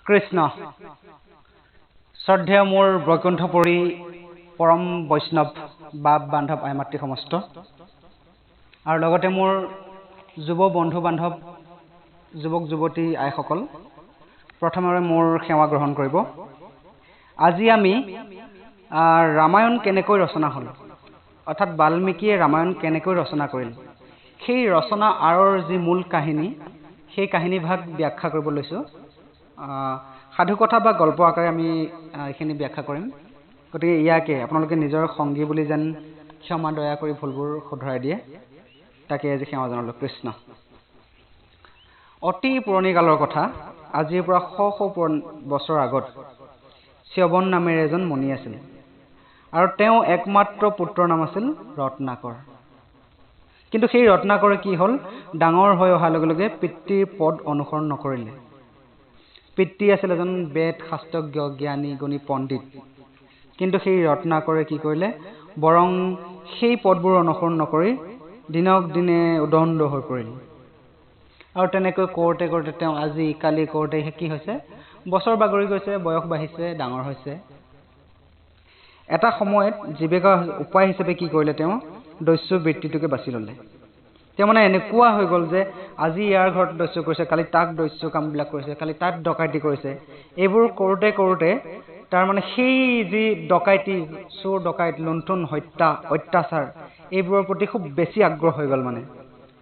কৃষ্ণ শ্ৰদ্ধেয় মোৰ বৈকুণ্ঠপুৰী পৰম বৈষ্ণৱ বাপ বান্ধৱ আই মাতৃ সমস্ত আৰু লগতে মোৰ যুৱ বন্ধু বান্ধৱ যুৱক যুৱতী আইসকল প্ৰথমে মোৰ সেৱা গ্ৰহণ কৰিব। আজি আমি ৰামায়ণ কেনেকৈ ৰচনা হ'ল অৰ্থাৎ বাল্মীকিয়ে ৰামায়ণ কেনেকৈ ৰচনা কৰিল সেই ৰচনা আঁৰৰ যি মূল কাহিনী সেই কাহিনী ভাগ ব্যাখ্যা কৰিব লৈছোঁ। সাধুকথা বা গল্প আকাৰে আমি এইখিনি ব্যাখ্যা কৰিম। গতিকে ইয়াকে আপোনালোকে নিজৰ সংগী বুলি যেন ক্ষমা দয়া কৰি ভুলবোৰ শুধৰাই দিয়ে তাকে আজি সেৱা জনালোঁ। কৃষ্ণ। অতি পুৰণি কালৰ কথা, আজিৰ পৰা শ বছৰ আগত চ্যৱন নামেৰে এজন মুনি আছিল আৰু তেওঁ একমাত্ৰ পুত্ৰৰ নাম আছিল ৰত্নাকৰ। কিন্তু সেই ৰত্নাকৰে কি হ'ল, ডাঙৰ হৈ অহাৰ লগে লগে পিতৃৰ পদ অনুসৰণ নকৰিলে। পিতৃ আছিল এজন বেদ শাস্ত্ৰজ্ঞ জ্ঞানী গুণী পণ্ডিত, কিন্তু সেই ৰত্নাকৰে কি কৰিলে, বৰং সেই পদবোৰ অনুসৰণ নকৰি দিনক দিনে উদণ্ড হৈ পৰিল। আৰু তেনেকৈ কৰোঁতে কৰোঁতে তেওঁ আজি কালি কৰোঁতে কি হৈছে, বছৰ বাগৰি গৈছে, বয়স বাঢ়িছে, ডাঙৰ হৈছে। এটা সময়ত জীৱিকাৰ উপায় হিচাপে কি কৰিলে, তেওঁ দস্যু বৃত্তিটোকে বাছি ল'লে। তেওঁ মানে এনেকুৱা হৈ গ'ল যে আজি ইয়াৰ ঘৰত দস্যু কৰিছে, কালি তাক দস্যু কামবিলাক কৰিছে, কালি তাত ডকাইতি কৰিছে। এইবোৰ কৰোঁতে কৰোঁতে তাৰ মানে সেই যি ডকাইতি, চোৰ ডকাইত, লুণ্ঠন, হত্যা, অত্যাচাৰ এইবোৰৰ প্ৰতি খুব বেছি আগ্ৰহ হৈ গ'ল মানে।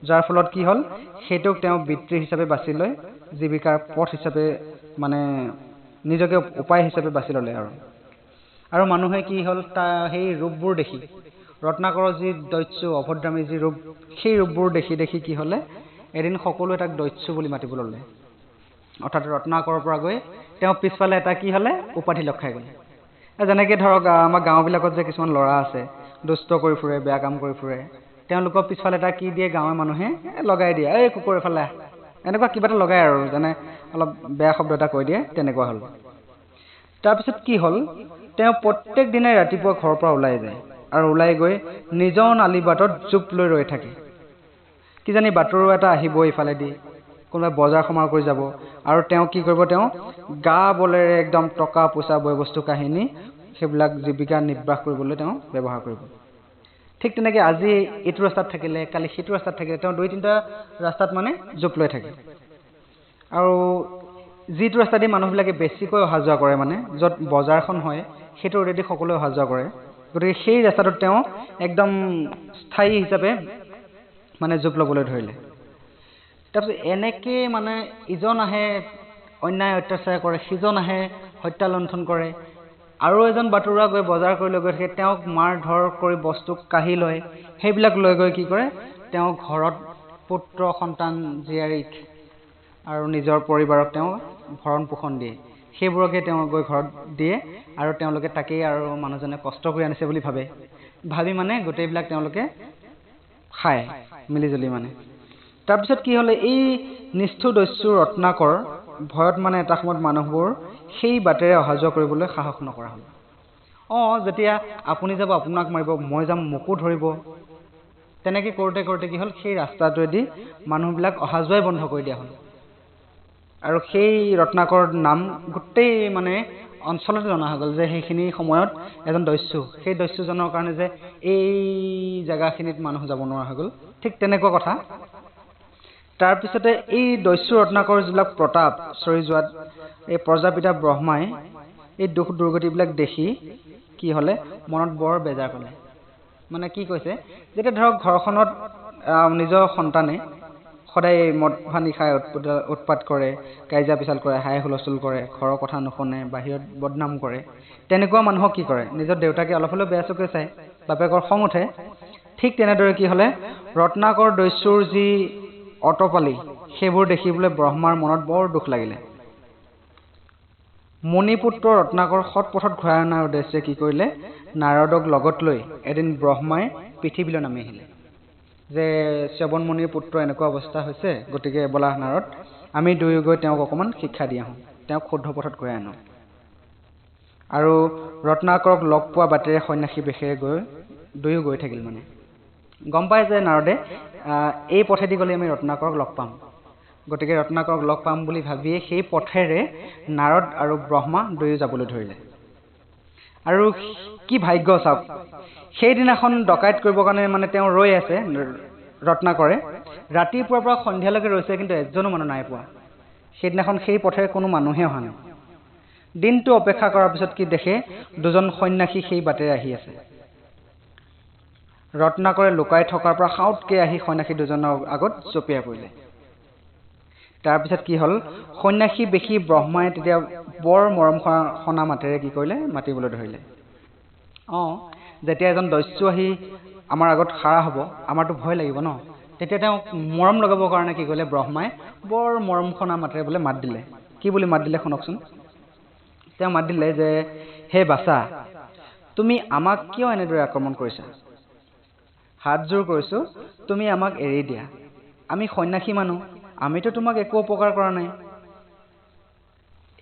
যাৰ ফলত কি হ'ল, সেইটোক তেওঁ বৃত্তি হিচাপে বাছি লৈ জীৱিকাৰ পথ হিচাপে মানে নিজকে উপায় হিচাপে বাছি ল'লে। আৰু মানুহে কি হ'ল, তাৰ সেই ৰূপবোৰ দেখি, ৰত্নাকৰৰ যি দস্যু অভদ্ৰামী যি ৰূপ, সেই ৰূপবোৰ দেখি দেখি কি হ'লে, এদিন সকলোৱে তাক দস্যু বুলি মাতিব ল'লে। অৰ্থাৎ ৰত্নাকৰৰ পৰা গৈ তেওঁ পিছফালে এটা কি হ'লে, উপাধি লগ খাই গ'লে। যেনেকৈ ধৰক আমাৰ গাঁওবিলাকত যে কিছুমান ল'ৰা আছে, দুষ্ট কৰি ফুৰে, বেয়া কাম কৰি ফুৰে, তেওঁলোকৰ পিছফালে এটা কি দিয়ে, গাঁৱৰ মানুহে লগাই দিয়ে, এই কুকুৰ এফালে আহ, এনেকুৱা কিবা এটা লগাই আৰু যেনে অলপ বেয়া শব্দ এটা কৈ দিয়ে, তেনেকুৱা হ'ল। তাৰপিছত কি হ'ল, তেওঁ প্ৰত্যেক দিনাই ৰাতিপুৱা ঘৰৰ পৰা ওলাই যায় আৰু ওলাই গৈ নিজৰ নালি বাটত জোপ লৈ ৰৈ থাকে। কিজানি বাটৰুৱা এটা আহিব ইফালেদি, কোনোবাই বজাৰ সমাৰ কৰি যাব, আৰু তেওঁ কি কৰিব, তেওঁ গা বলেৰে একদম টকা পইচা বয় বস্তু কাহিনী সেইবিলাক জীৱিকা নিৰ্বাহ কৰিবলৈ তেওঁ ব্যৱহাৰ কৰিব। ঠিক তেনেকৈ আজি এইটো ৰাস্তাত থাকিলে, কালি সেইটো ৰাস্তাত থাকিলে, তেওঁ 2-3টা ৰাস্তাত মানে জোপ লৈ থাকে। আৰু যিটো ৰাস্তা দি মানুহবিলাকে বেছিকৈ অহা যোৱা কৰে, মানে য'ত বজাৰখন হয় সেইটো ৰেদি সকলোৱে অহা যোৱা কৰে, গতিকে সেই ৰাস্তাটোত তেওঁ একদম স্থায়ী হিচাপে মানে জোপ ল'বলৈ ধৰিলে। তাৰপিছত এনেকৈ মানে ইজন আহে অন্যায় অত্যাচাৰ কৰে, সিজন আহে হত্যা লুণ্ঠন কৰে, আৰু এজন বাটৰুৱা গৈ বজাৰ কৰি লৈ গৈ থাকে, তেওঁক মাৰ ধৰ কৰি বস্তু কাঢ়ি লয়। সেইবিলাক লৈ গৈ কি কৰে, তেওঁ ঘৰত পুত্ৰ সন্তান জীয়াৰীক আৰু নিজৰ পৰিবাৰক তেওঁ ভৰণ পোষণ দিয়ে। সেইবোৰকে তেওঁ গৈ ঘৰত দিয়ে আৰু তেওঁলোকে তাকেই আৰু মানুহজনে কষ্ট কৰি আনিছে বুলি ভাবি মানে গোটেইবিলাক তেওঁলোকে খায় মিলিজুলি মানে। তাৰপিছত কি হ'লে, এই নিষ্ঠুৰ দস্যু ৰত্নাকৰ ভয়ত মানে এটা সময়ত মানুহবোৰ সেই বাটেৰে অহা যোৱা কৰিবলৈ সাহস নকৰা হ'ল। যেতিয়া আপুনি যাব আপোনাক মাৰিব, মই যাম মোকো ধৰিব। তেনেকৈ কৰোঁতে কৰোঁতে কি হ'ল, সেই ৰাস্তাটোৱেদি মানুহবিলাক অহা যোৱাই বন্ধ কৰি দিয়া হ'ল। আৰু সেই ৰত্নাকৰ নাম গোটেই মানে অঞ্চলতে জনা হৈ গ'ল যে সেইখিনি সময়ত এজন দস্যু, সেই দস্যুজনৰ কাৰণে যে এই জেগাখিনিত মানুহ যাব নোৱাৰা হৈ গ'ল। ঠিক তেনেকুৱা কথা। তাৰপিছতে এই দস্যু ৰত্নাকৰ যিবিলাক প্ৰতাপ চৰি যোৱাত এই প্ৰজাপিতা ব্ৰহ্মাই এই দুখ দুৰ্গতিবিলাক দেখি কি হ'লে, মনত বৰ বেজাৰ পালে। মানে কি কৈছে, যেতিয়া ধৰক ঘৰখনত নিজৰ সন্তানে সদায় মদ ভানি খাই উৎপাত কৰে, কাজিয়া পেচাল কৰে, হাই হুলস্থুল কৰে, ঘৰৰ কথা নুশুনে, বাহিৰত বদনাম কৰে, তেনেকুৱা মানুহক কি কৰে, নিজৰ দেউতাকে অলপ হ'লেও বেয়া চকুৰে চায়, বাপেকৰ খং উঠে। ঠিক তেনেদৰে কি হ'লে, ৰত্নাকৰ দস্যুৰ যি অটপালি সেইবোৰ দেখিবলৈ ব্ৰহ্মাৰ মনত বৰ দুখ লাগিলে। মণিপুত্ৰ ৰত্নাকৰ সৎ পথত ঘূৰাই অনাৰ উদ্দেশ্যে কি কৰিলে, নাৰদক লগত লৈ এদিন ব্ৰহ্মাই পৃথিৱীলৈ নামি আহিলে যে চ্যৱন মুনিৰ পুত্ৰ এনেকুৱা অৱস্থা হৈছে, গতিকে বলা নাৰদ, আমি দুয়ো গৈ তেওঁক অকণমান শিক্ষা দি আহোঁ, তেওঁক শুদ্ধ পথত ঘূৰাই আনো। আৰু ৰত্নাকৰক লগ পোৱা বাটেৰে সন্যাসী বেশেৰে দুয়ো গৈ থাকিল। মানে গম পায় যে নাৰদে এই পথেদি গ'লে আমি ৰত্নাকৰক লগ পাম, গতিকে ৰত্নাকৰক লগ পাম বুলি ভাবিয়ে সেই পথেৰে নাৰদ আৰু ব্ৰহ্মা দুয়ো যাবলৈ ধৰিলে। আৰু কি ভাগ্য চাওক, সেইদিনাখন ডকাইত কৰিবৰ কাৰণে মানে তেওঁ ৰৈ আছে ৰত্নাকৰে। ৰাতিপুৱাৰ পৰা সন্ধিয়ালৈকে ৰৈছে, কিন্তু এজনো মানুহ নাই পোৱা। সেইদিনাখন সেই পথেৰে কোনো মানুহে অহা নাই। দিনটো অপেক্ষা কৰাৰ পিছত কি দেখে, দুজন সন্যাসী সেই বাটেৰে আহি আছে। ৰত্নাকৰে লুকাই থকাৰ পৰা সাউতকে আহি সন্যাসী দুজনৰ আগত জঁপিয়াই পৰিলে। তাৰপিছত কি হ'ল, সন্যাসী দেখি ব্ৰহ্মাই তেতিয়া বৰ মৰম সনা মাতেৰে কি কৰিলে, মাতিবলৈ ধৰিলে। যেতিয়া এজন দস্যু আহি আমাৰ আগত খাৰা হ'ব, আমাৰতো ভয় লাগিব ন। তেতিয়া তেওঁক মৰম লগাবৰ কাৰণে কি কৰিলে, ব্ৰহ্মাই বৰ মৰম সনা মাতেৰে বোলে মাত দিলে। কি বুলি মাত দিলে শুনকচোন। তেওঁ মাত দিলে যে, হে বাছা, তুমি আমাক কিয় এনেদৰে আক্ৰমণ কৰিছা? হাতযোৰ কৰিছোঁ, তুমি আমাক এৰি দিয়া। আমি সন্যাসী মানুহ, আমিতো তোমাক একো অপকাৰ কৰা নাই।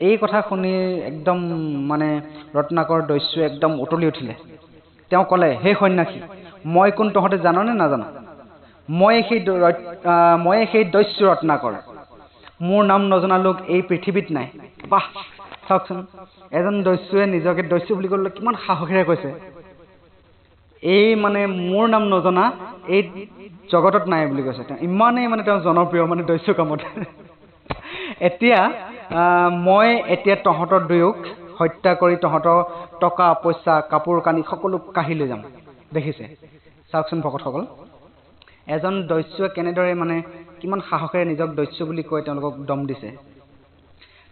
এই কথা শুনি একদম মানে ৰত্নাকৰ দস্যু একদম উতলি উঠিলে। তেওঁ ক'লে, হে সন্যাসী, মই কোন তহঁতে জাননে নাজান? মই সেই দস্যু ৰত্নাকৰ। মোৰ নাম নজনা লোক এই পৃথিৱীত নাই। বাহ, চাওকচোন, এজন দস্যুৱে নিজকে দস্যু বুলি ক'লে কিমান সাহসেৰে কৈছে। এই মানে মোৰ নাম নজনা এই জগতত নাই বুলি কৈছে। তেওঁ ইমানেই মানে তেওঁ জনপ্ৰিয় মানে দস্যু কামত। মই এতিয়া তহঁতৰ দুয়োক হত্যা কৰি তহঁতৰ টকা পইচা কাপোৰ কানি সকলো কাঢ়ি লৈ যাম। দেখিছে, চাওকচোন ভকতসকল, এজন দস্যুৱে কেনেদৰে মানে কিমান সাহসেৰে নিজক দস্যু বুলি কৈ তেওঁলোকক দম দিছে।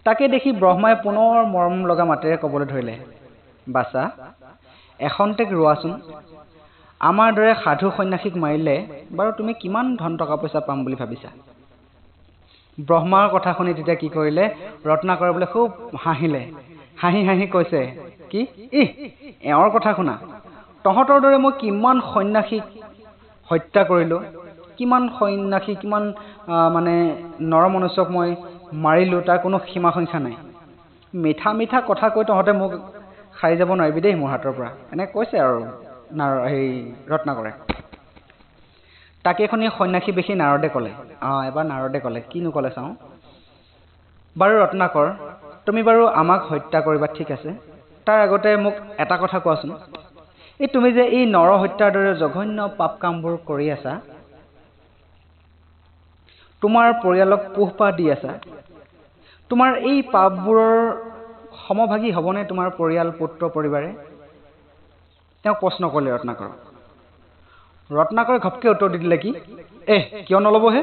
তাকে দেখি ব্ৰহ্মাই পুনৰ মৰম লগা মাতেৰে ক'বলৈ ধৰিলে, বাছা, এখন্তেক ৰোৱাচোন। আমাৰ দৰে সাধু সন্যাসীক মাৰিলে বাৰু তুমি কিমান ধন টকা পইচা পাম বুলি ভাবিছা? ব্ৰহ্মাৰ কথা শুনি তেতিয়া কি কৰিলে, ৰত্নাকৰে বোলে খুব হাঁহিলে। হাঁহি হাঁহি কৈছে, কি এওঁৰ কথা শুনা, তহঁতৰ দৰে মই কিমান সন্যাসীক হত্যা কৰিলোঁ, কিমান সন্যাসী, কিমান মানে নৰমনুষ্যক মই মাৰিলোঁ, তাৰ কোনো সীমা সংখ্যা নাই। মিঠা মিঠা কথা কৈ তহঁতে মোক সাৰি যাব নোৱাৰিবি দেই মোৰ হাতৰ পৰা, এনেকৈ কৈছে আৰু ৰত্নাকৰে। তাকে শুনি সন্যাসী বেশী নাৰদে ক'লে, এবাৰ নাৰদে ক'লে, কিনো ক'লে চাওঁ। বাৰু ৰত্নাকৰ, তুমি বাৰু আমাক হত্যা কৰিবা, ঠিক আছে। তাৰ আগতে মোক এটা কথা কোৱাচোন, তুমি যে এই নৰ হত্যাৰ দৰে জঘন্য পাপ কামবোৰ কৰি আছা, তোমাৰ পৰিয়ালক পোহপাল দি আছা, তোমাৰ এই পাপবোৰৰ সমভাগী হ'বনে তোমাৰ পৰিয়াল পুত্ৰ পৰিবাৰে? তেওঁক প্ৰশ্ন কৰিলে ৰত্নাকৰক। ৰত্নাকৰে ঘপকে উত্তৰ দি দিলে, কি কিয় নল'ব হে,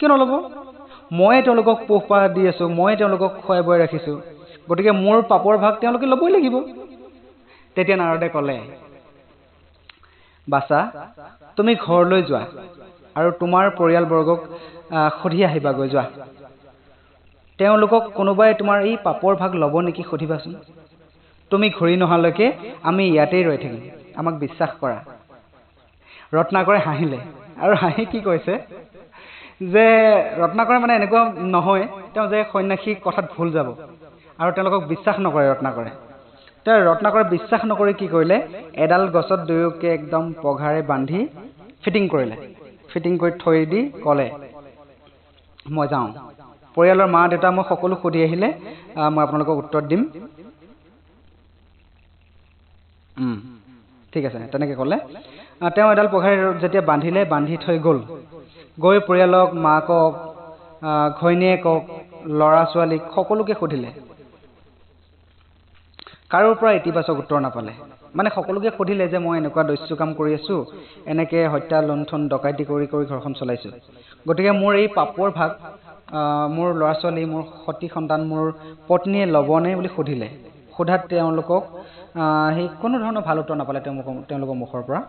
কিয় নল'ব? ময়ে তেওঁলোকক পোহপাল দি আছোঁ, ময়ে তেওঁলোকক খুৱাই বুৱাই ৰাখিছোঁ, গতিকে মোৰ পাপৰ ভাগ তেওঁলোকে ল'বই লাগিব। তেতিয়া নাৰদে ক'লে, বাছা, তুমি ঘৰলৈ যোৱা আৰু তোমাৰ পৰিয়ালবৰ্গক সুধি আহিবাগৈ, যোৱা। তেওঁলোকক কোনোবাই তোমাৰ এই পাপৰ ভাগ ল'ব নেকি সুধিবাচোন। তুমি ঘূৰি নহালৈকে আমি ইয়াতেই ৰৈ থাকিম, আমাক বিশ্বাস কৰা। ৰত্নাকৰে হাঁহিলে আৰু হাঁহি কি কৈছে যে, ৰত্নাকৰে মানে এনেকুৱা নহয় তেওঁ যে সন্যাসী কথাত ভুল যাব আৰু তেওঁলোকক বিশ্বাস নকৰে ৰত্নাকৰে। তেওঁ ৰত্নাকৰে বিশ্বাস নকৰি কি কৰিলে, এডাল গছত দুয়োকে একদম পঘাৰে বান্ধি ফিটিং কৰিলে। ফিটিং কৰি থৈ দি ক'লে, মই যাওঁ, পৰিয়ালৰ মা দেউতা মই সকলো সুধি আহিলে মই আপোনালোকক উত্তৰ দিম। ঠিক আছে, তেনেকৈ ক'লে। তেওঁ এডাল পঘাৰে যেতিয়া বান্ধিলে, বান্ধি থৈ গ'ল। গৈ পৰিয়ালক, মাকক, ঘৈণীয়েকক, ল'ৰা ছোৱালীক সকলোকে সুধিলে। কাৰো পৰা ইতিবাচক উত্তৰ নাপালে। মানে সকলোকে সুধিলে যে মই এনেকুৱা দস্যু কাম কৰি আছোঁ, এনেকৈ হত্যা লুণ্ঠন ডকাইতি কৰি কৰি ঘৰখন চলাইছোঁ, গতিকে মোৰ এই পাপৰ ভাগ মোৰ ল'ৰা ছোৱালী, মোৰ সতি সন্তান, মোৰ পত্নীয়ে ল'বনে বুলি সুধিলে। সোধাত তেওঁলোকক সেই কোনো ধৰণৰ ভাল উত্তৰ নাপালে তেওঁলোকৰ মুখৰ পৰা।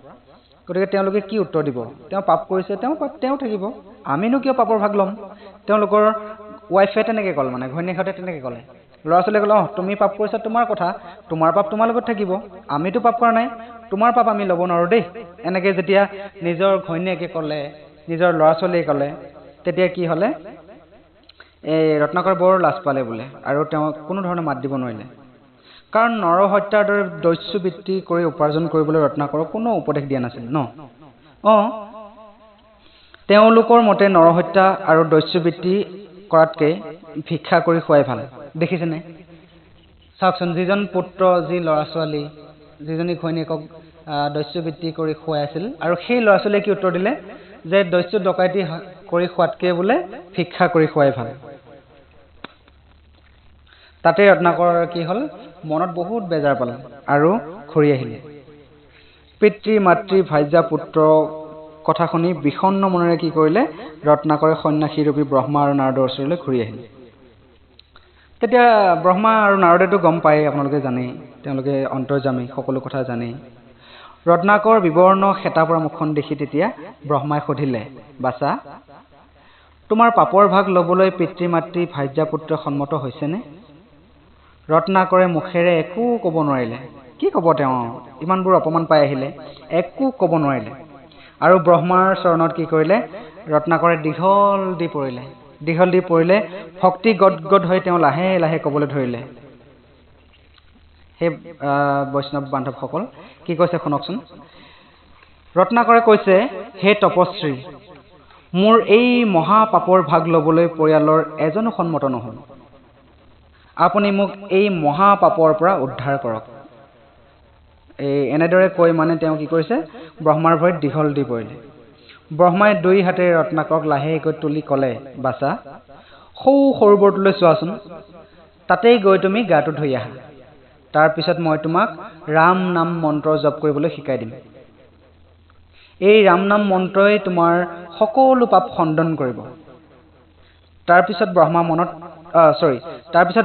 গতিকে তেওঁলোকে কি উত্তৰ দিব? তেওঁ পাপ কৰিছে, তেওঁ থাকিব, আমিনো কিয় পাপৰ ভাগ ল'ম? তেওঁলোকৰ ৱাইফে তেনেকৈ ক'লে, মানে ঘৈণীয়েকহঁতে তেনেকৈ ক'লে। ল'ৰা ছোৱালীয়ে ক'লে, তুমি পাপ কৰিছা, তোমাৰ কথা, তোমাৰ পাপ তোমাৰ লগত থাকিব, আমিতো পাপ কৰা নাই, তোমাৰ পাপ আমি ল'ব নোৱাৰোঁ দেই। এনেকৈ যেতিয়া নিজৰ ঘৈণীয়েকে ক'লে, নিজৰ ল'ৰা ছোৱালীয়ে ক'লে, তেতিয়া কি হ'লে, এই ৰত্নাকৰ বৰ লাজ পালে বোলে, আৰু তেওঁ কোনো ধৰণে মাত দিব নোৱাৰিলে। কাৰণ নৰহত্যাৰ দৰে দস্যু বৃত্তি কৰি উপাৰ্জন কৰিবলৈ ৰত্নাকৰক কোনো উপদেশ দিয়া নাছিল ন। তেওঁলোকৰ মতে নৰহত্যা আৰু দস্যুবৃত্তি কৰাতকৈ ভিক্ষা কৰি খোৱাই ভাল। দেখিছেনে? চাওকচোন, যিজন পুত্ৰ, যি ল'ৰা ছোৱালী, যিজনী ঘৈণীয়েকক দস্যুবৃত্তি কৰি খুৱাই আছিল, আৰু সেই ল'ৰা ছোৱালীয়ে কি উত্তৰ দিলে যে দস্যু ডকাইতি কৰি খোৱাতকৈ বোলে ভিক্ষা কৰি খুৱাই ভাল। তাতে ৰত্নাকৰ কি হ'ল, মনত বহুত বেজাৰ পালে আৰু ঘূৰি আহিলে। পিতৃ মাতৃ ভাৰ্যা পুত্ৰ কথা শুনি বিষণ্ণ মনেৰে কি কৰিলে, ৰত্নাকৰে সন্ন্যাসীৰূপী ব্ৰহ্মা আৰু নাৰদৰ ওচৰলৈ ঘূৰি আহিলে। তেতিয়া ব্ৰহ্মা আৰু নাৰদেতো গম পায়, আপোনালোকে জানেই, তেওঁলোকে অন্তৰ্যামী, সকলো কথা জানেই। ৰত্নাকৰ বিবৰ্ণ খেতা পৰা মুখখন দেখি তেতিয়া ব্ৰহ্মাই সুধিলে, বাছা, তোমাৰ পাপৰ ভাগ ল'বলৈ পিতৃ মাতৃ ভাৰ্যা পুত্ৰ সন্মত হৈছেনে? ৰত্নাকৰে মুখেৰে একো ক'ব নোৱাৰিলে। কি ক'ব, তেওঁ ইমানবোৰ অপমান পাই আহিলে, একো ক'ব নোৱাৰিলে। আৰু ব্ৰহ্মাৰ চৰণত কি কৰিলে, ৰত্নাকৰে দীঘল দি পৰিলে। ভক্তি গদগদ হৈ তেওঁ লাহে লাহে ক'বলৈ ধৰিলে। সেই বৈষ্ণৱ বান্ধৱসকল, কি কৈছে শুনকচোন। ৰত্নাকৰে কৈছে, হে তপশ্ৰী, মোৰ এই মহাপাপৰ ভাগ ল'বলৈ পৰিয়ালৰ এজনো সন্মত নহ'ল। আপুনি মোক এই মহাপাপৰ পৰা উদ্ধাৰ কৰক। এনেদৰে কৈ মানে তেওঁ কি কৰিছে, ব্ৰহ্মাৰ ভৰিত দীঘল দি পৰিলে। ব্ৰহ্মাই দুই হাতেৰে ৰত্নাকৰক লাহেকৈ তুলি ক'লে, বাছা, সৰুবৰটোলৈ চোৱাচোন, তাতেই গৈ তুমি গাটো ধুই আহা। তাৰপিছত মই তোমাক ৰাম নাম মন্ত্ৰ জপ কৰিবলৈ শিকাই দিম। এই ৰাম নাম মন্ত্ৰই তোমাৰ সকলো পাপ খণ্ডন কৰিব। তাৰপিছত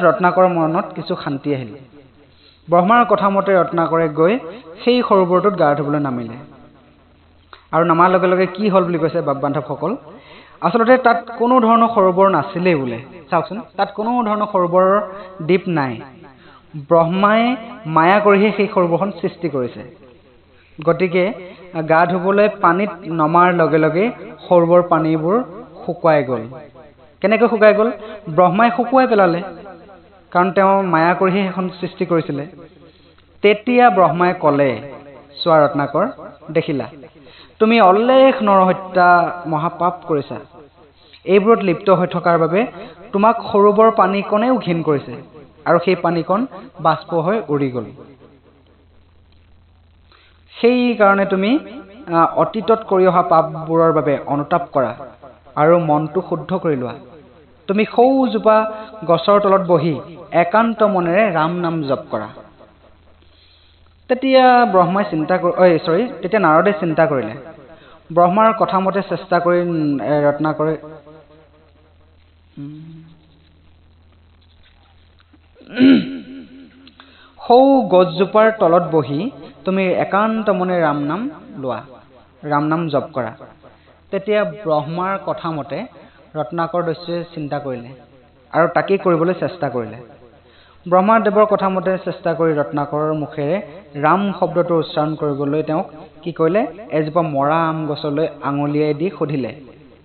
ৰত্নাকৰৰ মনত কিছু শান্তি আহিল। ব্ৰহ্মাৰ কথা মতে ৰত্নাকৰে গৈ সেই সৰোবৰটোত গা ধুবলৈ নামিলে। আৰু নামাৰ লগে লগে কি হ'ল বুলি কৈছে বান্ধৱসকল, আচলতে তাত কোনো ধৰণৰ সৰোবৰ নাছিলেই বোলে। চাওকচোন, তাত কোনো ধৰণৰ সৰোবৰৰ দ্বীপ নাই। ব্ৰহ্মাই মায়া কৰিহে সেই সৰোবৰখন সৃষ্টি কৰিছে। গতিকে গা ধুবলৈ পানীত নমাৰ লগে লগে সৰোবৰ পানীবোৰ শুকুৱাই গ'ল। কেনেকৈ শুকাই গ'ল? ব্ৰহ্মাই শুকুৱাই পেলালে, কাৰণ তেওঁ মায়া কৰিহে সেইখন সৃষ্টি কৰিছিলে। তেতিয়া ব্ৰহ্মাই ক'লে, চোৱা ৰত্নাকৰ, দেখিলা, তুমি অলেখ নৰহত্যা মহাপাপ কৰিছা। এইবোৰত লিপ্ত হৈ থকাৰ বাবে তোমাক সৰোবৰ পানীকণেও ঘিণ কৰিছে, আৰু সেই পানীকণ বাষ্প হৈ উৰি গ'ল। সেইকাৰণে তুমি অতীতত কৰি অহা পাপবোৰৰ বাবে অনুতাপ কৰা আৰু মনটো শুদ্ধ কৰি লোৱা। তুমি সৌজোপা গছৰ তলত বহি একান্ত মনেৰে ৰাম নাম জপ কৰা। তেতিয়া নাৰদে চিন্তা কৰিলে। ব্ৰহ্মাৰ কথা মতে চেষ্টা কৰি ৰত্নাকৰে সৌ গছজোপাৰ তলত বহি তুমি একান্ত মনে ৰাম নাম লোৱা, ৰাম নাম জপ কৰা। তেতিয়া ব্ৰহ্মাৰ কথা মতে ৰত্নাকৰ দস্যুৱে চিন্তা কৰিলে আৰু তাকেই কৰিবলৈ চেষ্টা কৰিলে। ব্ৰহ্মাদেৱৰ কথা মতে চেষ্টা কৰি ৰত্নাকৰৰ মুখেৰে ৰাম শব্দটো উচ্চাৰণ কৰিবলৈ তেওঁক কি কৰিলে, এজোপা মৰা আম গছলৈ আঙুলিয়াই দি সুধিলে,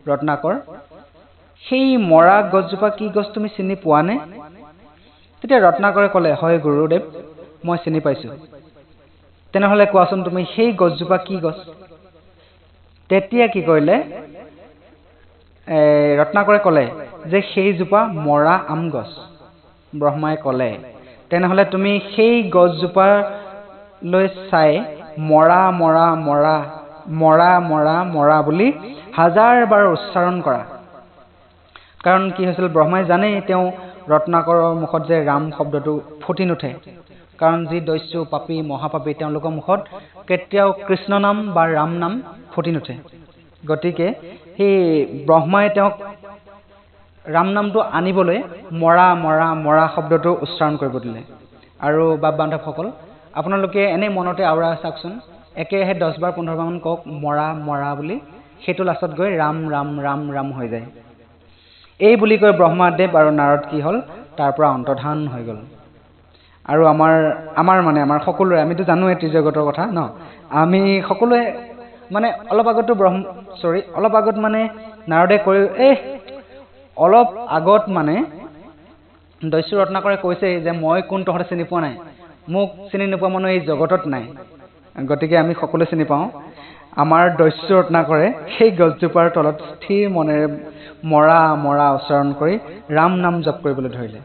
ৰত্নাকৰ, সেই মৰা গছজোপা কি গছ তুমি চিনি পোৱানে? তেতিয়া ৰত্নাকৰে ক'লে, হয় গুৰুদেৱ, মই চিনি পাইছোঁ। তেনেহ'লে কোৱাচোন তুমি সেই গছজোপা কি গছ? তেতিয়া কি কৰিলে, ৰত্নাকৰে ক'লে যে সেইজোপা মৰা আম গছ। ব্ৰহ্মাই ক'লে, তেনেহ'লে তুমি সেই গছজোপালৈ চাই মৰা মৰা মৰা মৰা মৰা মৰা বুলি 1000 বাৰ উচ্চাৰণ কৰা। কাৰণ কি হৈছিল, ব্ৰহ্মাই জানেই তেওঁ ৰত্নাকৰৰ মুখত যে ৰাম শব্দটো ফুটি নুঠে। কাৰণ যি দস্যু পাপী মহাপাপী, তেওঁলোকৰ মুখত কেতিয়াও কৃষ্ণ নাম বা ৰাম নাম ফুটি নুঠে। গতিকে সেই ব্ৰহ্মাই তেওঁক ৰাম নামটো আনিবলৈ মৰা মৰা মৰা শব্দটো উচ্চাৰণ কৰিব দিলে। আৰু বান্ধৱসকল, আপোনালোকে এনেই মনতে আওৰা চাওকচোন, একেৰাহে 10 বাৰ 15 বাৰমান কওক মৰা মৰা বুলি, সেইটো লাষ্টত গৈ ৰাম ৰাম ৰাম ৰাম হৈ যায়। এই বুলি কৈ ব্ৰহ্মাদেৱ আৰু নাৰদ কি হ'ল, তাৰ পৰা অন্তৰ্ধান হৈ গ'ল। আৰু আমাৰ সকলোৰে, আমিতো জানোৱে ত্ৰিজগতৰ কথা ন, আমি সকলোৱে মানে অলপ আগত মানে নাৰদে দস্যু ৰত্নাকৰে কৈছে যে মই কোন তহঁতে চিনি পোৱা নাই, মোক চিনি নোপোৱা মানুহ এই জগতত নাই। গতিকে আমি সকলোৱে চিনি পাওঁ। আমাৰ দস্যু ৰত্নাকৰে সেই গছজোপাৰ তলত স্থিৰ মনেৰে মৰা মৰা উচ্চাৰণ কৰি ৰাম নাম জপ কৰিবলৈ ধৰিলে।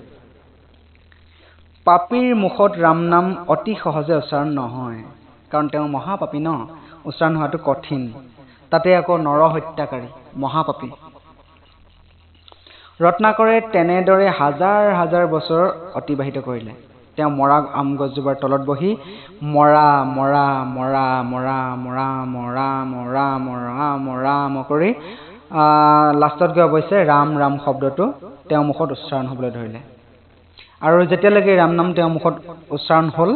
পাপীৰ মুখত ৰাম নাম অতি সহজে উচ্চাৰণ নহয়, কাৰণ তেওঁ মহাপাপী ন, উচ্চাৰণ হোৱাটো কঠিন, তাতে আকৌ নৰহত্যাকাৰী মহাপাপী। ৰত্নাকৰে তেনেদৰে হাজাৰ হাজাৰ বছৰ অতিবাহিত কৰিলে। তেওঁ মৰা আম গছজোপাৰ তলত বহি মৰা মৰা মৰা মৰা মৰা মৰা মৰা মৰা মৰা কৰি লাষ্টত গৈ অৱশ্যে ৰাম ৰাম শব্দটো তেওঁৰ মুখত উচ্চাৰণ হ'বলৈ ধৰিলে। আৰু যেতিয়ালৈকে ৰাম নাম তেওঁৰ মুখত উচ্চাৰণ হ'ল,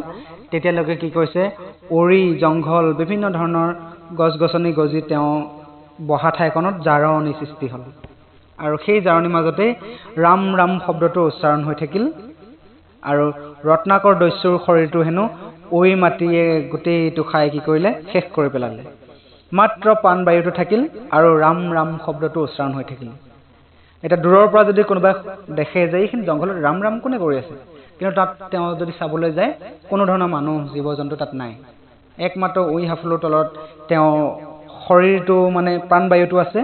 তেতিয়ালৈকে কি কৰিছে, অৰি জংঘল বিভিন্ন ধৰণৰ গছ গছনি গজি তেওঁ বহা ঠাইখনত জাৰনি সৃষ্টি হ'ল। আৰু সেই জাৰনিৰ মাজতে ৰাম ৰাম শব্দটো উচ্চাৰণ হৈ থাকিল। আৰু ৰত্নাকৰ দস্যুৰ শৰীৰটো হেনো অৰি মাটিয়ে গোটেইটো খাই কি কৰিলে, শেষ কৰি পেলালে। মাত্ৰ প্ৰাণবায়ুটো থাকিল আৰু ৰাম ৰাম শব্দটো উচ্চাৰণ হৈ থাকিল। এতিয়া দূৰৰ পৰা যদি কোনোবাই দেখে যে এইখিনি জংঘলত ৰাম ৰাম কোনে কৰি আছে, কিন্তু তাত তেওঁ যদি চাবলৈ যায় কোনো ধৰণৰ মানুহ জীৱ জন্তু তাত নাই, একমাত্ৰ উই হাফলুৰ তলত তেওঁ শৰীৰটো মানে প্ৰাণবায়ুটো আছে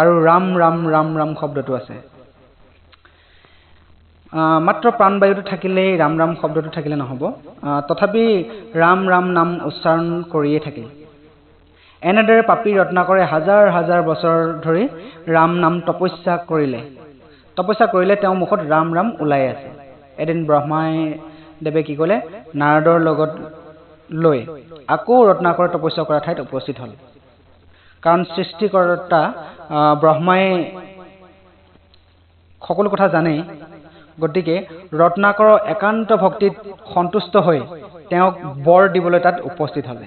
আৰু ৰাম ৰাম ৰাম ৰাম শব্দটো আছে। মাত্ৰ প্ৰাণবায়ুটো থাকিলেই ৰাম ৰাম শব্দটো থাকিলে নহ'ব, তথাপি ৰাম ৰাম নাম উচ্চাৰণ কৰিয়ে থাকিল। এনেদৰে পাপী ৰত্নাকৰে হাজাৰ হাজাৰ বছৰ ধৰি ৰাম নাম তপস্যা কৰিলে তেওঁৰ মুখত ৰাম ৰাম ওলাই আছে। এদিন ব্ৰহ্মাই দেৱে কি কৰিলে, নাৰদৰ লগত লৈ আকৌ ৰত্নাকৰে তপস্যা কৰা ঠাইত উপস্থিত হ'ল। কাৰণ সৃষ্টিকৰ্তা ব্ৰহ্মাই সকলো কথা জানেই, গতিকে ৰত্নাকৰৰ একান্ত ভক্তিত সন্তুষ্ট হৈ তেওঁক বৰ দিবলৈ তাত উপস্থিত হ'লে।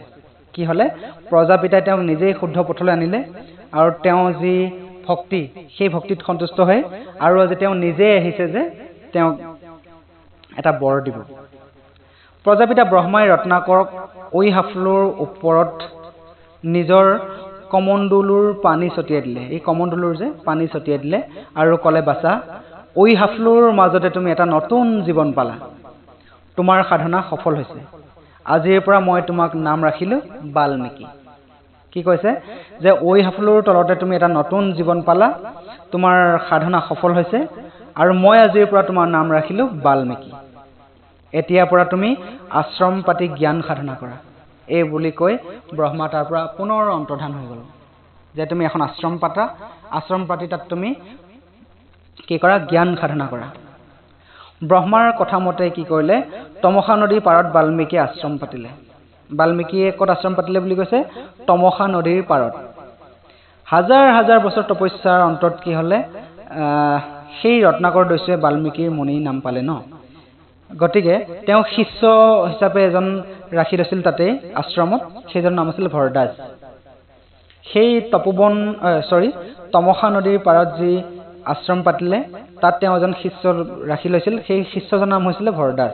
কি হ'লে, প্ৰজাপিতাই তেওঁক নিজেই শুদ্ধ পথলৈ আনিলে আৰু তেওঁ যি ভক্তি, সেই ভক্তিত সন্তুষ্ট হৈ আৰু আজি তেওঁ নিজেই আহিছে যে তেওঁক এটা বৰ দিব। প্ৰজাপিতা ব্ৰহ্মাই ৰত্নাকৰক উই হাফলুৰ ওপৰত নিজৰ কমণ্ডলুৰ পানী ছটিয়াই দিলে, এই কমণ্ডলুৰ যে পানী ছটিয়াই দিলে আৰু ক'লে, বাছা, উই হাফলুৰ মাজতে তুমি এটা নতুন জীৱন পালা, তোমাৰ সাধনা সফল হৈছে, আজিৰ পৰা মই তোমাক নাম ৰাখিলোঁ বাল্মীকি। কি কৈছে যে উই হাফলুৰ তলতে তুমি এটা নতুন জীৱন পালা, তোমাৰ সাধনা সফল হৈছে আৰু মই আজিৰ পৰা তোমাৰ নাম ৰাখিলোঁ বাল্মীকি। এতিয়াৰ পৰা তুমি আশ্ৰম পাতি জ্ঞান সাধনা কৰা। এই বুলি কৈ ব্ৰহ্মা তাৰ পৰা পুনৰ অন্তৰ্ধান হৈ গ'ল যে তুমি এখন আশ্ৰম পাতা, আশ্ৰম পাতি তাত তুমি কি কৰা, জ্ঞান সাধনা কৰা। ব্ৰহ্মাৰ কথা মতে কি কৰিলে, তমসা নদীৰ পাৰত বাল্মীকিয়ে আশ্ৰম পাতিলে। বাল্মীকিয়ে ক'ত আশ্ৰম পাতিলে বুলি কৈছে, তমসা নদীৰ পাৰত। হাজাৰ হাজাৰ বছৰ তপস্যাৰ অন্তত কি হ'লে, সেই ৰত্নাকৰ দস্যুৱে বাল্মীকিৰ মুনি নাম পালে ন। গতিকে তেওঁ শিষ্য হিচাপে এজন ৰাখি লৈছিল তাতে আশ্ৰমত, সেইজনৰ নাম আছিল ভৰদ্বাজ। সেই তমসা নদীৰ পাৰত যি আশ্ৰম পাতিলে, তাত তেওঁ এজন শিষ্য ৰাখি লৈছিল, সেই শিষ্যজনৰ নাম হৈছিলে ভৰদ্বাজ।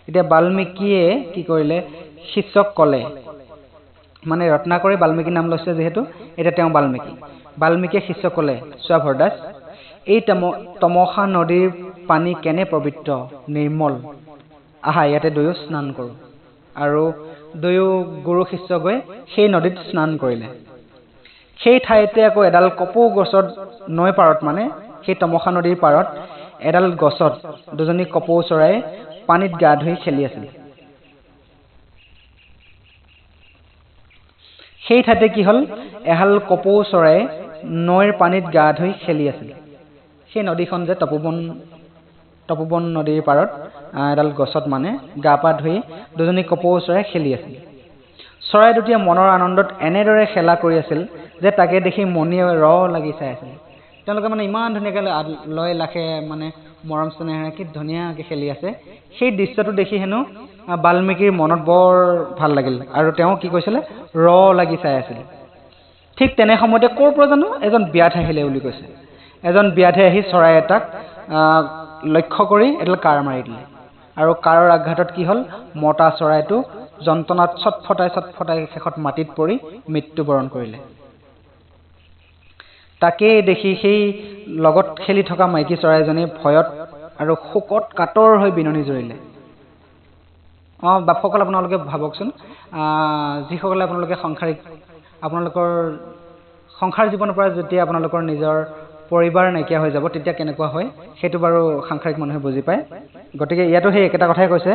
এতিয়া বাল্মীকিয়ে কি কৰিলে, শিষ্যক ক'লে, মানে ৰত্নাকৰে বাল্মীকি নাম লৈছে যিহেতু, এতিয়া তেওঁ বাল্মীকিয়ে শিষ্যক ক'লে, চোৱা ভৰদ্বাজ, এই তমসা নদীৰ পানী কেনে পবিত্ৰ নিৰ্মল, আহা ইয়াতে দুয়ো স্নান কৰোঁ। আৰু দুয়ো গুৰু শিষ্য গৈ সেই নদীত স্নান কৰিলে। সেই ঠাইতে আকৌ এডাল কপৌ গছত, নৈ পাৰত মানে সেই তমসা নদীৰ পাৰত এডাল গছত দুজনী কপৌ চৰাই পানীত গা ধুই খেলি আছিল। সেই ঠাইতে কি হ'ল, এহাল কপৌ চৰাই নৈৰ পানীত গা ধুই খেলি আছিল। সেই নদীখন যে তপোবন নদীৰ পাৰত এডাল গছত মানে গা পা ধুই দুজনী কপৌ চৰাই খেলি আছিল। চৰাই দুটিয়ে মনৰ আনন্দত এনেদৰে খেলা কৰি আছিল যে তাকে দেখি মণিয়ে লাগি চাই আছিল। তেওঁলোকে মানে ইমান ধুনীয়াকৈ লয় লাখে মানে মৰম চেনেহেৰে কি ধুনীয়াকৈ খেলি আছে। সেই দৃশ্যটো দেখি হেনো বাল্মীকিৰ মনত বৰ ভাল লাগিল আৰু তেওঁ কি কৈছিলে, লাগি চাই আছিল। ঠিক তেনে সময়তে ক'ৰ পৰা জানো এজন ব্যাধ আহিলে বুলি কৈছে। এজন ব্যাধে আহি চৰাই এটাক লক্ষ্য কৰি এডাল কাঁড় মাৰি দিলে আৰু কাঁড়ৰ আঘাতত কি হ'ল, মতা চৰাইটো যন্ত্ৰণাত ছটফটাই শেষত মাটিত পৰি মৃত্যুবৰণ কৰিলে। তাকেই দেখি সেই লগত খেলি থকা মাইকী চৰাইজনী ভয়ত আৰু শোকত কাতৰ হৈ বিননি জুৰিলে। বাপসকল আপোনালোকে ভাবকচোন যিসকলে আপোনালোকে আপোনালোকৰ সংসাৰ জীৱনৰ পৰা যেতিয়া আপোনালোকৰ নিজৰ পৰিবাৰ নাইকিয়া হৈ যাব তেতিয়া কেনেকুৱা হয় সেইটো বাৰু সাংসাৰিক মানুহে বুজি পায় গতিকে ইয়াতো সেই একেটা কথাই কৈছে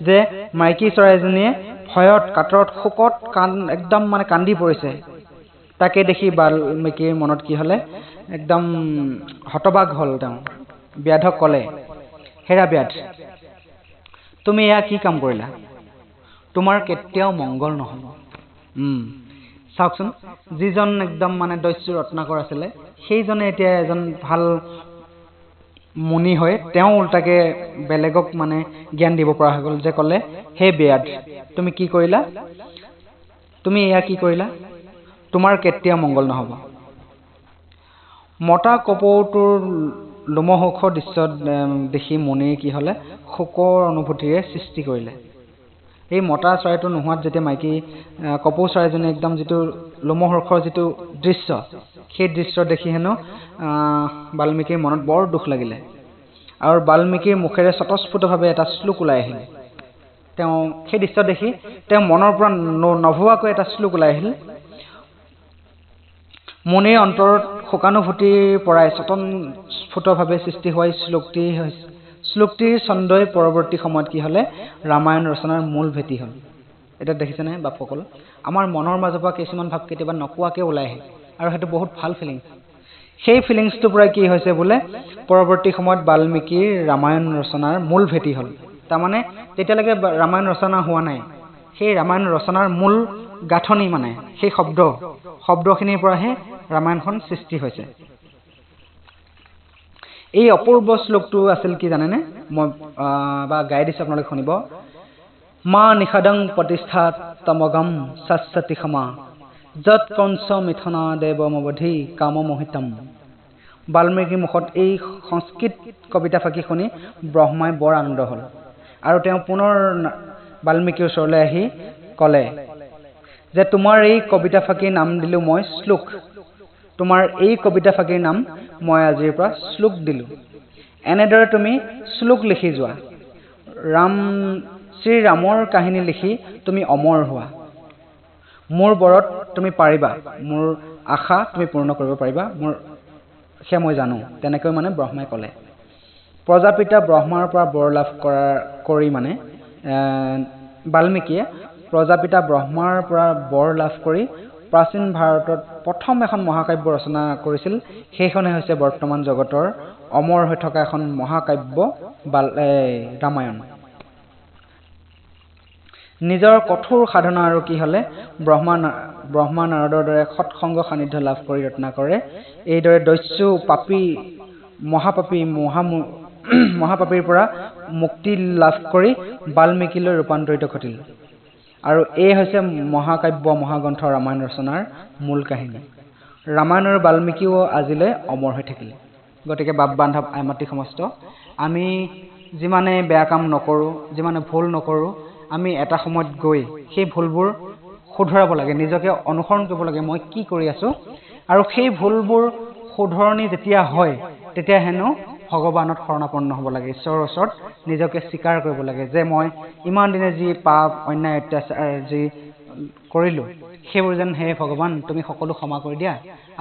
যে মাইকী চৰাইজনীয়ে ভয়ত কাতৰত শোকত একদম মানে কান্দি পৰিছে তাকে দেখি বাল্মীকিৰ মনত কি হলে একদম হতবাক হল তেওঁ ব্যাধক কলে হেৰা ব্যাধ তুমি এয়া কি কাম কৰিলা তোমাৰ কেতিয়াও মংগল নহব চাওকচোন যিজন একদম মানে দস্যু ৰত্নাকৰ আছিলে সেইজনে এতিয়া এজন ভাল মুনি হয় তেওঁ উল্টাকে বেলেগক মানে জ্ঞান দিব পৰা হৈ গ'ল যে ক'লে হে ব্যাধ তুমি কি কৰিলা তুমি এয়া কি কৰিলা তোমাৰ কেতিয়াও মংগল নহব মতা কপৌটোৰ লোমহৰ্ষ দৃশ্য দেখি মুনিৰ কি হলে শোকৰ অনুভূতিৰে সৃষ্টি কৰিলে এই মতা চৰাইটো নোহোৱাত যেতিয়া মাইকী কপৌ চৰাইজনী একদম যিটো লোমহৰ্ষৰ যিটো দৃশ্য সেই দৃশ্য দেখি হেনো বাল্মীকিৰ মনত বৰ দুখ লাগিলে আৰু বাল্মীকিৰ মুখেৰে স্বতঃস্ফূৰ্তভাৱে এটা শ্লোক ওলাই আহিল তেওঁ সেই দৃশ্য দেখি তেওঁ মনৰ পৰা নভৱাকৈ এটা শ্লোক ওলাই আহিল মুনিৰ অন্তৰত শোকানুভূতিৰ পৰাই স্বতঃস্ফূৰ্তভাৱে সৃষ্টি হোৱা শ্লোকটিৰ ছন্দই পৰৱৰ্তী সময়ত কি হলে ৰামায়ণ ৰচনাৰ মূল ভেটি হল এটা দেখিছেনে বাপসকল আমাৰ মনৰ মাজৰ পৰা কিছুমান ভাৱ কেতিয়াবা নকোৱাকে ওলাই আহে আৰু সেইটো বহুত ভাল ফিলিংছ সেই ফিলিংছটোৰ পৰা কি হৈছে বোলে পৰৱৰ্তী সময়ত বাল্মীকিৰ ৰামায়ণ ৰচনাৰ মূল ভেটি হল তাৰমানে তেতিয়ালৈকে ৰামায়ণ ৰচনা হোৱা নাই সেই ৰামায়ণ ৰচনাৰ মূল গাঁথনি মানে সেই শব্দখিনিৰ পৰাহে ৰামায়ণখন সৃষ্টি হৈছে এই অপূৰ্ব শ্লোকটো আছিল কি জানেনে মই বা গাই দিছো আপোনালোকে শুনিব মা নিষাদং প্ৰতিষ্ঠাত তমগম শাশ্বতি ক্ষমা যত কংস মিথুনা দেৱমৱধি কামমোহিতম বাল্মীকিৰ মুখত এই সংস্কৃত কবিতা ফাঁকি শুনি ব্ৰহ্মাই বৰ আনন্দ হল আৰু তেওঁ পুনৰ বাল্মীকিৰ ওচৰলৈ আহি কলে যে তোমাৰ এই কবিতা ফাঁকিৰ নাম দিলো মই শ্লোক তোমাৰ এই কবিতা ফাঁকিৰ নাম মই আজিৰ পৰা শ্লোক দিলো এনেদৰে তুমি শ্লোক লিখি যোৱা শ্ৰীৰামৰ কাহিনী লিখি তুমি অমৰ হোৱা মোৰ বৰত তুমি পাৰিবা মোৰ আশা তুমি পূৰ্ণ কৰিব পাৰিবা সেয়া মই জানো তেনেকৈ মানে ব্ৰহ্মাই ক'লে প্ৰজাপিতা ব্ৰহ্মাৰ পৰা বৰ লাভ কৰি মানে বাল্মীকিয়ে প্ৰজাপিতা ব্ৰহ্মাৰ পৰা বৰ লাভ কৰি প্ৰাচীন ভাৰতত প্ৰথম এখন মহাকাব্য ৰচনা কৰিছিল সেইখনেই হৈছে বৰ্তমান জগতৰ অমৰ হৈ থকা এখন মহাকাব্য ৰামায়ণ নিজৰ কঠোৰ সাধনা আৰু কি হলে ব্ৰহ্মা নাৰদৰ দৰে সৎসংগ সান্নিধ্য লাভ কৰি ৰত্নাকৰে এইদৰে দস্যু পাপী মহাপাপীৰ পৰা মুক্তি লাভ কৰি বাল্মীকিলৈ ৰূপান্তৰিত ঘটিল আৰু এই হৈছে মহাকাব্য মহাগ্ৰন্থ ৰামায়ণ ৰচনাৰ মূল কাহিনী ৰামায়ণ আৰু বাল্মীকিও আজিলৈ অমৰ হৈ থাকিল গতিকে বাপ বান্ধৱ আইমাতৃ সমস্ত আমি যিমানে বেয়া কাম নকৰো যিমানে ভুল নকৰো আমি এটা সময়ত গৈ সেই ভুলবোৰ শুধৰাব লাগে নিজকে অনুসৰণ কৰিব লাগে মই কি কৰি আছো আৰু সেই ভুলবোৰ শুধৰণি যেতিয়া হয় তেতিয়া হেনো ভগৱানত শৰণাপন্ন হ'ব লাগে ঈশ্বৰৰ ওচৰত নিজকে স্বীকাৰ কৰিব লাগে যে মই ইমান দিনে যি পাপ অন্যায় অত্যাচাৰ যি কৰিলো সেইবোৰ যেন হে ভগৱান তুমি সকলো ক্ষমা কৰি দিয়া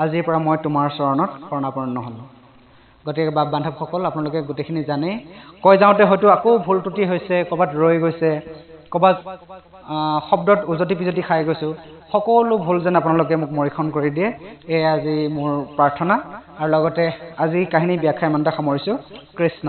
আজিৰ পৰা মই তোমাৰ চৰণত শৰণাপন্ন হ'লো গতিকে বাপ বান্ধৱসকল আপোনালোকে গোটেইখিনি জানে কৈ যাওঁতে হয়তো আকৌ ভুল ত্ৰুটি হৈছে ক'ৰবাত ৰৈ গৈছে ক'ৰবাত শব্দত উজটি পিজটি খাই গৈছো সকলো ভুল যেন আপোনালোকে মোক মৰিখন কৰি দিয়ে এয়া আজি মোৰ প্ৰাৰ্থনা আৰু লগতে আজি কাহিনী ব্যাখ্যা ইমানটা সামৰিছো কৃষ্ণ